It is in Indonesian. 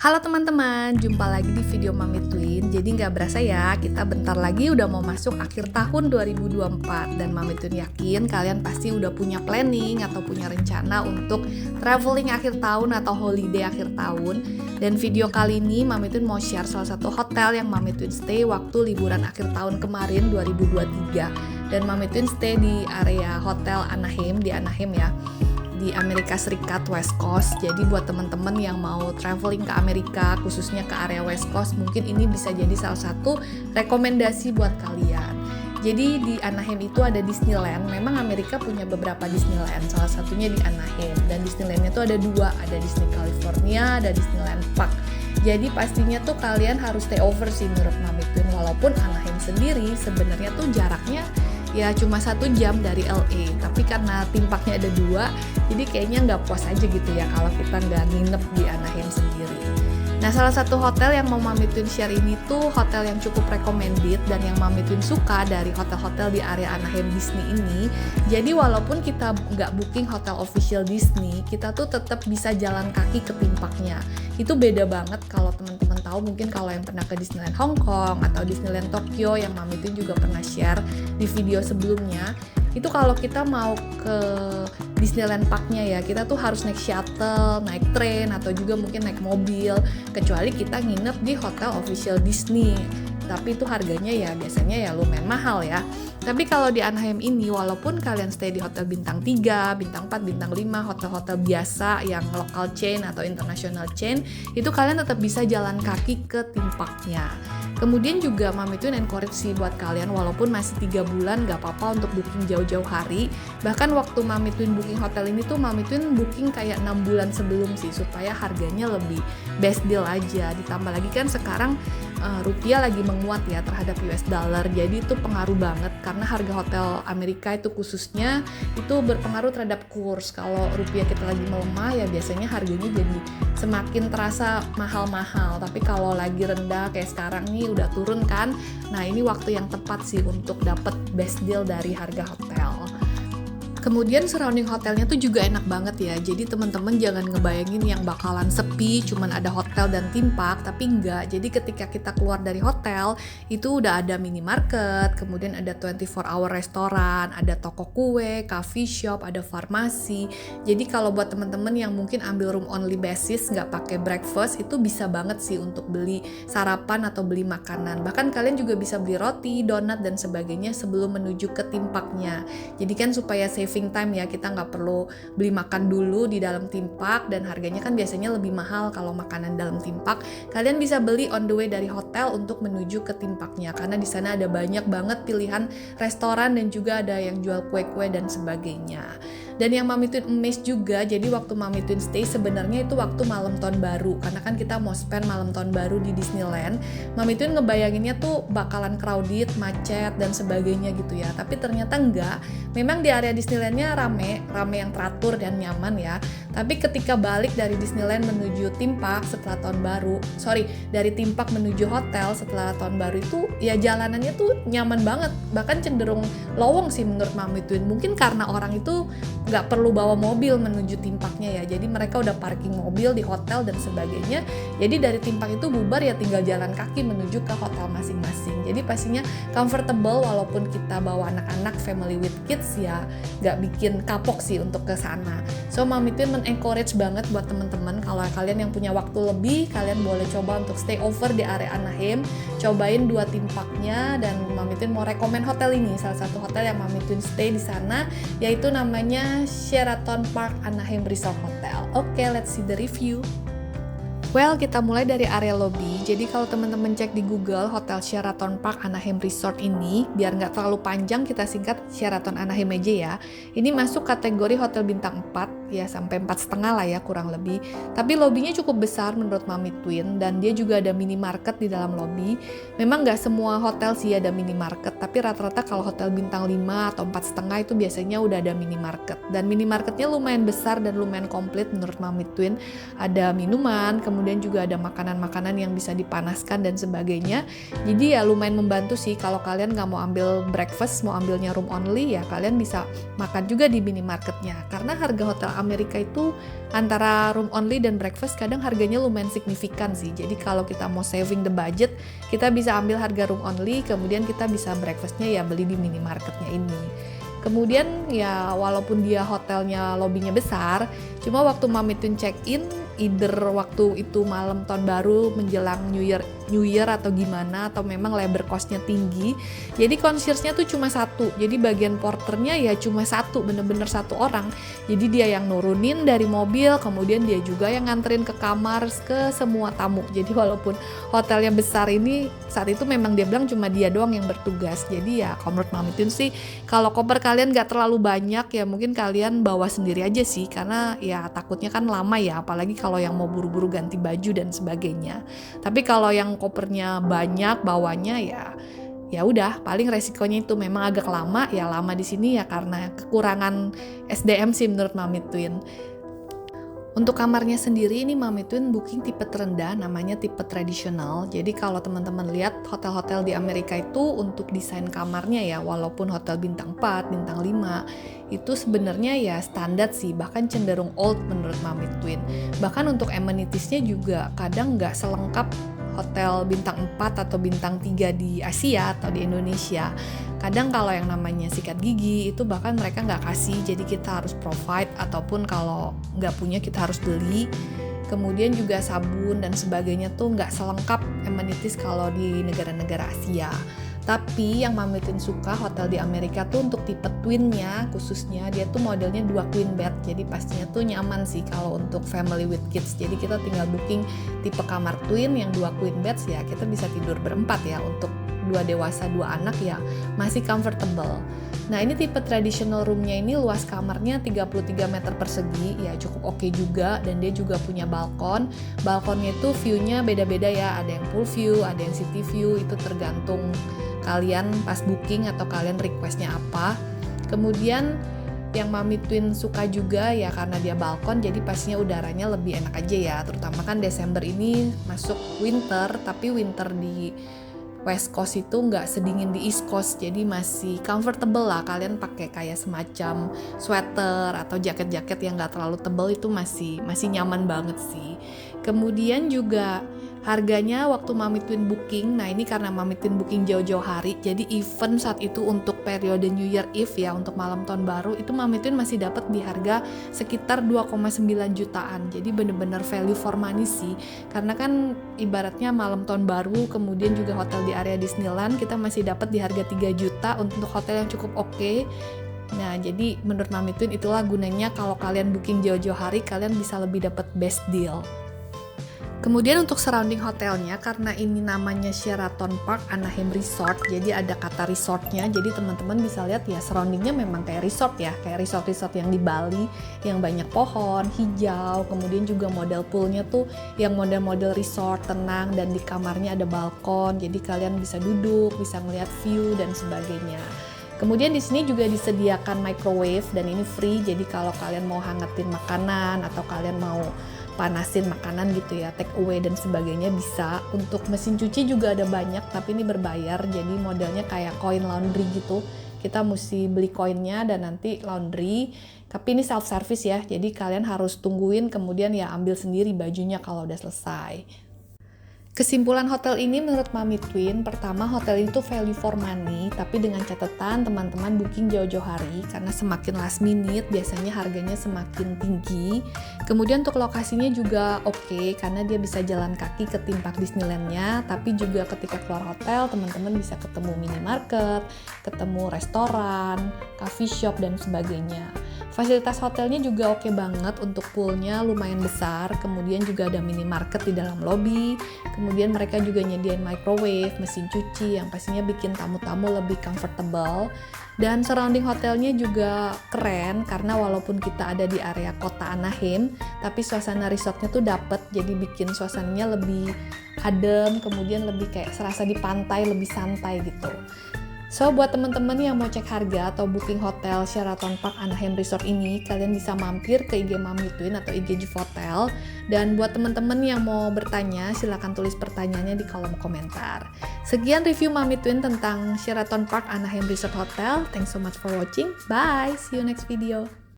Halo teman-teman, jumpa lagi di video Mami Twin. Jadi nggak berasa ya, kita bentar lagi udah mau masuk akhir tahun 2024. Dan Mami Twin yakin kalian pasti udah punya planning atau punya rencana untuk traveling akhir tahun atau holiday akhir tahun. Dan video kali ini Mami Twin mau share salah satu hotel yang Mami Twin stay waktu liburan akhir tahun kemarin 2023. Dan Mami Twin stay di area Hotel Anaheim, di Anaheim ya, di Amerika Serikat, West Coast. Jadi buat teman-teman yang mau traveling ke Amerika, khususnya ke area West Coast, mungkin ini bisa jadi salah satu rekomendasi buat kalian. Jadi di Anaheim itu ada Disneyland. Memang Amerika punya beberapa Disneyland, salah satunya di Anaheim. Dan Disneylandnya tuh ada dua, ada Disney California, ada Disneyland Park. Jadi pastinya tuh kalian harus stay over sih menurut Mami Twin. Walaupun Anaheim sendiri sebenarnya tuh jaraknya ya cuma 1 jam dari LA, tapi karena theme parknya ada 2, jadi kayaknya nggak puas aja gitu ya kalau kita nggak nginep di Anaheim sendiri. Nah, salah satu hotel yang mau Mami Twin share ini tuh hotel yang cukup recommended dan yang Mami Twin suka dari hotel-hotel di area Anaheim Disney ini. Jadi walaupun kita nggak booking hotel official Disney, kita tuh tetap bisa jalan kaki ke theme parknya. Itu beda banget kalau teman-teman tahu, mungkin kalau yang pernah ke Disneyland Hong Kong atau Disneyland Tokyo yang Mami Twin juga pernah share di video sebelumnya. Itu kalau kita mau ke Disneyland Park-nya ya, kita tuh harus naik shuttle, naik train, atau juga mungkin naik mobil, kecuali kita nginep di hotel official Disney. Tapi itu harganya ya biasanya ya lumayan mahal ya. Tapi kalau di Anaheim ini, walaupun kalian stay di hotel bintang 3, bintang 4, bintang 5, hotel-hotel biasa yang local chain atau international chain, itu kalian tetap bisa jalan kaki ke theme park-nya. Kemudian juga Mami Twin encourage sih buat kalian, walaupun masih 3 bulan gak apa-apa untuk booking jauh-jauh hari. Bahkan waktu Mami Twin booking hotel ini tuh Mami Twin booking kayak 6 bulan sebelum sih, supaya harganya lebih best deal aja. Ditambah lagi kan sekarang rupiah lagi menguat ya terhadap US dollar, jadi itu pengaruh banget karena harga hotel Amerika itu khususnya itu berpengaruh terhadap kurs. Kalau rupiah kita lagi melemah ya biasanya harganya jadi semakin terasa mahal-mahal, tapi kalau lagi rendah kayak sekarang nih udah turun kan, nah ini waktu yang tepat sih untuk dapat best deal dari harga hotel. Kemudian surrounding hotelnya tuh juga enak banget ya. Jadi teman-teman jangan ngebayangin yang bakalan sepi, cuman ada hotel dan theme park, tapi enggak. Jadi ketika kita keluar dari hotel, itu udah ada minimarket, kemudian ada 24-hour restoran, ada toko kue, coffee shop, ada farmasi. Jadi kalau buat teman-teman yang mungkin ambil room only basis, nggak pakai breakfast, itu bisa banget sih untuk beli sarapan atau beli makanan. Bahkan kalian juga bisa beli roti, donat, dan sebagainya sebelum menuju ke theme park-nya. Jadi kan supaya saving time ya, kita nggak perlu beli makan dulu di dalam theme park, dan harganya kan biasanya lebih mahal kalau makanan dalam theme park. Kalian bisa beli on the way dari hotel untuk menuju ke theme park-nya, karena di sana ada banyak banget pilihan restoran dan juga ada yang jual kue-kue dan sebagainya. Dan yang Mami Twin amazed juga, jadi waktu Mami Twin stay sebenarnya itu waktu malam tahun baru, karena kan kita mau spend malam tahun baru di Disneyland. Mami Twin ngebayanginnya tuh bakalan crowded, macet dan sebagainya gitu ya, tapi ternyata enggak. Memang di area Disneylandnya rame yang teratur dan nyaman ya. Tapi ketika balik dari Disneyland menuju theme park setelah tahun baru, dari theme park menuju hotel setelah tahun baru itu ya jalanannya tuh nyaman banget, bahkan cenderung lowong sih menurut Mami Twin. Mungkin karena orang itu nggak perlu bawa mobil menuju theme parknya ya, jadi mereka udah parking mobil di hotel dan sebagainya. Jadi dari theme park itu bubar ya tinggal jalan kaki menuju ke hotel masing-masing. Jadi pastinya comfortable, walaupun kita bawa anak-anak family with kids ya nggak bikin kapok sih untuk ke sana. So Mami Twin men-encourage banget buat teman-teman, kalau kalian yang punya waktu lebih, kalian boleh coba untuk stay over di area Anaheim, cobain 2 theme parknya. Dan Mami Twin mau rekomen hotel ini, salah satu hotel yang Mami Twin stay di sana, yaitu namanya Sheraton Park Anaheim Resort Hotel. Oke, let's see the review. Well, kita mulai dari area lobby. Jadi kalau teman-teman cek di Google Hotel Sheraton Park Anaheim Resort ini, biar nggak terlalu panjang kita singkat Sheraton Anaheim aja ya. Ini masuk kategori hotel bintang 4 ya, sampai 4,5 lah ya kurang lebih. Tapi lobbynya cukup besar menurut Mami Twin, dan dia juga ada minimarket di dalam lobby. Memang nggak semua hotel sih ada minimarket, tapi rata-rata kalau hotel bintang 5 atau 4,5 itu biasanya udah ada minimarket. Dan minimarketnya lumayan besar dan lumayan komplit menurut Mami Twin. Ada minuman, kemudian kemudian juga ada makanan-makanan yang bisa dipanaskan dan sebagainya. Jadi ya lumayan membantu sih kalau kalian nggak mau ambil breakfast, mau ambilnya room only, ya kalian bisa makan juga di minimarketnya. Karena harga hotel Amerika itu antara room only dan breakfast kadang harganya lumayan signifikan sih. Jadi kalau kita mau saving the budget, kita bisa ambil harga room only, kemudian kita bisa breakfastnya ya beli di minimarketnya ini. Kemudian ya walaupun dia hotelnya lobbynya besar, cuma waktu Mami Twin check-in, either waktu itu malam tahun baru menjelang New Year atau gimana, atau memang labor cost-nya tinggi, jadi concierge-nya tuh cuma satu, jadi bagian porternya ya cuma satu, bener-bener satu orang. Jadi dia yang nurunin dari mobil, kemudian dia juga yang nganterin ke kamar ke semua tamu. Jadi walaupun hotelnya besar ini, saat itu memang dia bilang cuma dia doang yang bertugas. Jadi ya kalau menurut Mami Twin sih, kalau koper kalian gak terlalu banyak ya mungkin kalian bawa sendiri aja sih, karena ya takutnya kan lama ya, apalagi kalau yang mau buru-buru ganti baju dan sebagainya. Tapi kalau yang kopernya banyak bawanya ya udah, paling resikonya itu memang agak lama. Ya lama di sini ya karena kekurangan SDM sih menurut Mami Twin. Untuk kamarnya sendiri ini Mami Twin booking tipe terendah, namanya tipe tradisional. Jadi kalau teman-teman lihat hotel-hotel di Amerika itu untuk desain kamarnya ya, walaupun hotel bintang 4, bintang 5, itu sebenarnya ya standar sih, bahkan cenderung old menurut Mami Twin. Bahkan untuk amenities-nya juga kadang nggak selengkap hotel bintang 4 atau bintang 3 di Asia atau di Indonesia. Kadang kalau yang namanya sikat gigi itu bahkan mereka nggak kasih, jadi kita harus provide, ataupun kalau nggak punya kita harus beli. Kemudian juga sabun dan sebagainya tuh nggak selengkap amenities kalau di negara-negara Asia. Tapi yang Mami Twin suka hotel di Amerika tuh untuk tipe twinnya, khususnya dia tuh modelnya 2 queen bed, jadi pastinya tuh nyaman sih kalau untuk family with kids. Jadi kita tinggal booking tipe kamar twin yang 2 queen beds, ya kita bisa tidur berempat ya, untuk 2 dewasa 2 anak ya masih comfortable. Nah ini tipe traditional roomnya ini luas kamarnya 33 meter persegi, ya cukup oke juga, dan dia juga punya balkon. Balkonnya itu view-nya beda-beda ya, ada yang pool view, ada yang city view, itu tergantung kalian pas booking atau kalian requestnya apa. Kemudian yang Mami Twin suka juga ya karena dia balkon, jadi pastinya udaranya lebih enak aja ya, terutama kan Desember ini masuk winter, tapi winter di West Coast itu nggak sedingin di East Coast, jadi masih comfortable lah. Kalian pakai kayak semacam sweater atau jaket-jaket yang nggak terlalu tebal, itu masih nyaman banget sih. Kemudian juga harganya waktu Mami Twin booking, nah ini karena Mami Twin booking jauh-jauh hari, jadi event saat itu untuk periode New Year Eve ya, untuk malam tahun baru, itu Mami Twin masih dapat di harga sekitar 2,9 jutaan. Jadi bener-bener value for money sih, karena kan ibaratnya malam tahun baru, kemudian juga hotel di area Disneyland, kita masih dapat di harga 3 juta untuk hotel yang cukup oke. Nah jadi menurut Mami Twin itulah gunanya kalau kalian booking jauh-jauh hari, kalian bisa lebih dapat best deal. Kemudian untuk surrounding hotelnya, karena ini namanya Sheraton Park Anaheim Resort, jadi ada kata resortnya, jadi teman-teman bisa lihat ya surroundingnya memang kayak resort ya, kayak resort-resort yang di Bali, yang banyak pohon, hijau, kemudian juga model poolnya tuh yang model-model resort, tenang, dan di kamarnya ada balkon, jadi kalian bisa duduk, bisa ngeliat view dan sebagainya. Kemudian di sini juga disediakan microwave dan ini free, jadi kalau kalian mau hangatin makanan atau kalian mau panasin makanan gitu ya, take away dan sebagainya bisa. Untuk mesin cuci juga ada banyak, tapi ini berbayar, jadi modelnya kayak coin laundry gitu. Kita mesti beli koinnya dan nanti laundry, tapi ini self service ya, jadi kalian harus tungguin, kemudian ya ambil sendiri bajunya kalau udah selesai. Kesimpulan hotel ini menurut Mami Twin, pertama hotel itu value for money, tapi dengan catatan teman-teman booking jauh-jauh hari, karena semakin last minute biasanya harganya semakin tinggi. Kemudian untuk lokasinya juga oke, karena dia bisa jalan kaki ke theme park Disneyland-nya, tapi juga ketika keluar hotel teman-teman bisa ketemu minimarket, ketemu restoran, coffee shop dan sebagainya. Fasilitas hotelnya juga oke banget, untuk poolnya lumayan besar, kemudian juga ada minimarket di dalam lobby, kemudian mereka juga nyediain microwave, mesin cuci yang pastinya bikin tamu-tamu lebih comfortable. Dan surrounding hotelnya juga keren, karena walaupun kita ada di area kota Anaheim, tapi suasana resortnya tuh dapet, jadi bikin suasananya lebih adem, kemudian lebih kayak serasa di pantai, lebih santai gitu. So, buat teman-teman yang mau cek harga atau booking hotel Sheraton Park Anaheim Resort ini, kalian bisa mampir ke IG Mami Twin atau IG Hotel. Dan buat teman-teman yang mau bertanya, silahkan tulis pertanyaannya di kolom komentar. Sekian review Mami Twin tentang Sheraton Park Anaheim Resort Hotel. Thanks so much for watching. Bye! See you next video.